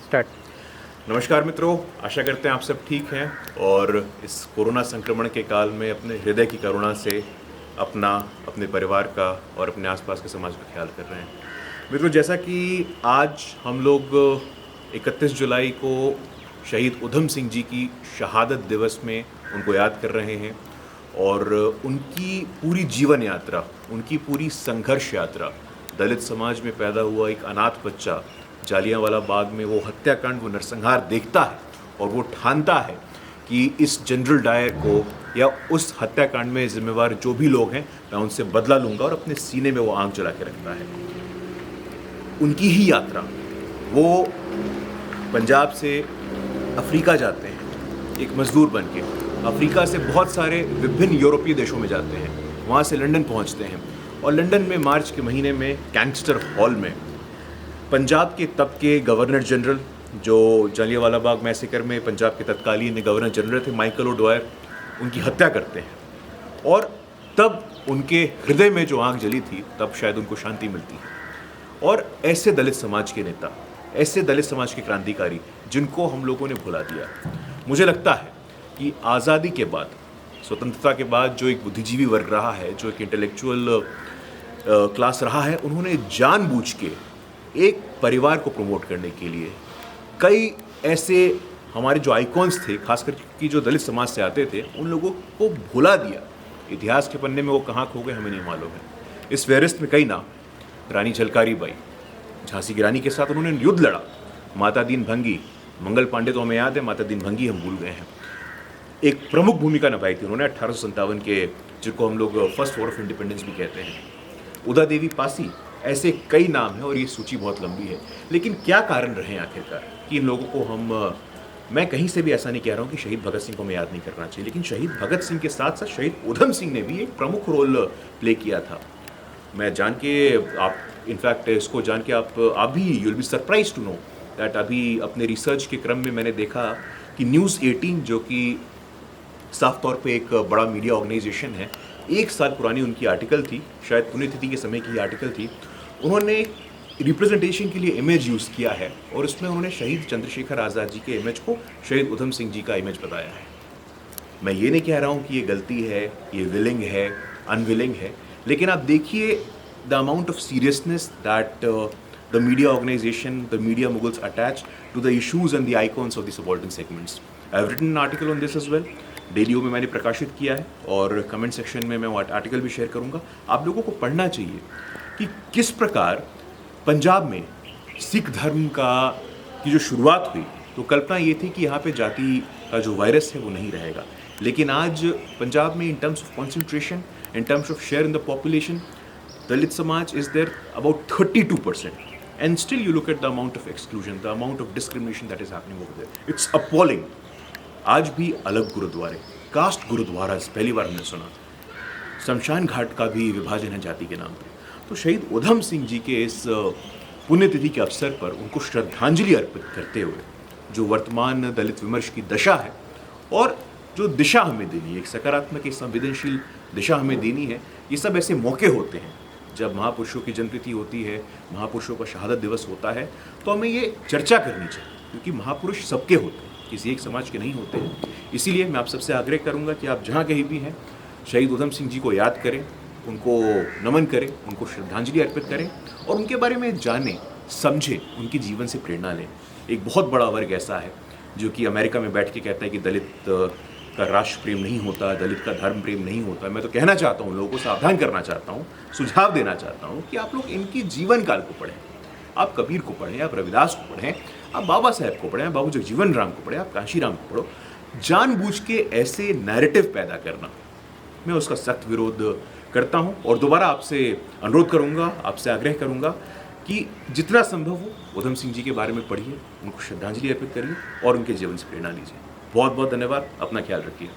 Start. नमस्कार मित्रों, आशा करते हैं आप सब ठीक हैं और इस कोरोना संक्रमण के काल में अपने हृदय की करुणा से अपना, अपने परिवार का और अपने आसपास के समाज का ख्याल कर रहे हैं। मित्रों, जैसा कि आज हम लोग 31 जुलाई को शहीद उधम सिंह जी की शहादत दिवस में उनको याद कर रहे हैं और उनकी पूरी जीवन यात्रा, उनकी पूरी संघर्ष यात्रा, दलित समाज में पैदा हुआ एक अनाथ बच्चा जालियांवाला बाग में वो हत्याकांड, वो नरसंहार देखता है और वो ठानता है कि इस जनरल डायर को या उस हत्याकांड में जिम्मेवार जो भी लोग हैं, मैं उनसे बदला लूंगा, और अपने सीने में वो आंख जला के रखता है। उनकी ही यात्रा, वो पंजाब से अफ्रीका जाते हैं एक मजदूर बन के, अफ्रीका से बहुत सारे विभिन्न यूरोपीय देशों में जाते हैं, वहाँ से लंदन पहुँचते हैं और लंदन में मार्च के महीने में कैंक्स्टर हॉल में पंजाब के तब के गवर्नर जनरल, जो जालियांवाला बाग मैसेकर में पंजाब के तत्कालीन गवर्नर जनरल थे, माइकल ओडवायर, उनकी हत्या करते हैं। और तब उनके हृदय में जो आग जली थी, तब शायद उनको शांति मिलती है। और ऐसे दलित समाज के नेता, ऐसे दलित समाज के क्रांतिकारी जिनको हम लोगों ने भुला दिया। मुझे लगता है कि आज़ादी के बाद, स्वतंत्रता के बाद जो एक बुद्धिजीवी वर्ग रहा है, जो एक इंटेलेक्चुअल क्लास रहा है, उन्होंने जानबूझ के एक परिवार को प्रमोट करने के लिए कई ऐसे हमारे जो आइकॉन्स थे, खासकर कि जो दलित समाज से आते थे, उन लोगों को भुला दिया। इतिहास के पन्ने में वो कहाँ खो गए हमें नहीं मालूम है। इस फहरिस्त में कई नाम, रानी झलकारी बाई, झांसी की रानी के साथ उन्होंने युद्ध लड़ा, माता दीन भंगी, मंगल पांडे तो हमें याद है, माता दीन भंगी हम भूल गए हैं। एक प्रमुख भूमिका निभाई थी उन्होंने 1857 के, जिनको हम लोग फर्स्ट वॉर ऑफ इंडिपेंडेंस भी कहते हैं। उदा देवी पासी, ऐसे कई नाम हैं और ये सूची बहुत लंबी है। लेकिन क्या कारण रहे आखिरकार कि इन लोगों को मैं कहीं से भी ऐसा नहीं कह रहा हूँ कि शहीद भगत सिंह को हमें याद नहीं करना चाहिए, लेकिन शहीद भगत सिंह के साथ साथ शहीद उधम सिंह ने भी एक प्रमुख रोल प्ले किया था। मैं जान के, आप इनफैक्ट इसको जान के आप भी you'll be surprise to know that अभी अपने रिसर्च के क्रम में मैंने देखा कि न्यूज़ 18, जो कि साफ तौर पे एक बड़ा मीडिया ऑर्गेनाइजेशन है, 1 साल पुरानी उनकी आर्टिकल थी, शायद पुण्यतिथि के समय की आर्टिकल थी। उन्होंने रिप्रेजेंटेशन के लिए इमेज यूज़ किया है और उसमें उन्होंने शहीद चंद्रशेखर आज़ाद जी के इमेज को शहीद उधम सिंह जी का इमेज बताया है। मैं ये नहीं कह रहा हूँ कि ये गलती है, ये विलिंग है, अनविलिंग है, लेकिन आप देखिए the amount of seriousness that the media organisation, the media moguls attach to the issues and the icons of the subaltern segments. I have written an article on this as well, DailyO में मैंने प्रकाशित किया है और comment section में मैं वो article भी शेयर करूंगा। आप लोगों को पढ़ना चाहिए कि किस प्रकार पंजाब में सिख धर्म की जो शुरुआत हुई, तो कल्पना ये थी कि यहाँ पे जाति का जो वायरस है वो नहीं रहेगा, लेकिन आज पंजाब में in terms of concentration, in terms of share in the population, Dalit samaj is there about 32%, and still you look at the amount of exclusion, the amount of discrimination that is happening over there, it's appalling. आज भी अलग गुरुद्वारे, cast gurdwara पहली बार हमने सुना, शमशान घाट का भी विभाजन है जाति के नाम पे। तो शहीद उधम सिंह जी के इस पुण्यतिथि के अवसर पर उनको श्रद्धांजलि अर्पित करते हुए, जो वर्तमान दलित विमर्श की दशा है और जो दिशा हमें देनी है, एक सकारात्मक, एक संवेदनशील दिशा हमें देनी है, ये सब ऐसे मौके होते हैं जब महापुरुषों की जन्मतिथि होती है, महापुरुषों का शहादत दिवस होता है, तो हमें ये चर्चा करनी चाहिए, क्योंकि महापुरुष सबके होते हैं, किसी एक समाज के नहीं होते हैं। इसीलिए मैं आप सबसे आग्रह करूंगा कि आप जहाँ कहीं भी हैं, शहीद उधम सिंह जी को याद करें, उनको नमन करें, उनको श्रद्धांजलि अर्पित करें और उनके बारे में जानें, समझें, उनके जीवन से प्रेरणा लें। एक बहुत बड़ा वर्ग ऐसा है जो कि अमेरिका में बैठ के कहता है कि दलित का राष्ट्र प्रेम नहीं होता, दलित का धर्म प्रेम नहीं होता। मैं तो कहना चाहता हूँ, लोगों को सावधान करना चाहता हूँ, सुझाव देना चाहता हूँ कि आप लोग इनकी जीवन काल को पढ़ें। आप कबीर को पढ़ें, आप रविदास को पढ़ें, आप बाबा साहेब को पढ़ें, आप बाबू जगजीवन राम को पढ़ें, आप कांशीराम को पढ़ो। जानबूझ के ऐसे नैरेटिव पैदा करना, मैं उसका सख्त विरोध करता हूं और दोबारा आपसे अनुरोध करूंगा, आपसे आग्रह करूंगा कि जितना संभव हो उधम सिंह जी के बारे में पढ़िए, उनको श्रद्धांजलि अर्पित करिए और उनके जीवन से प्रेरणा लीजिए। बहुत बहुत धन्यवाद, अपना ख्याल रखिए।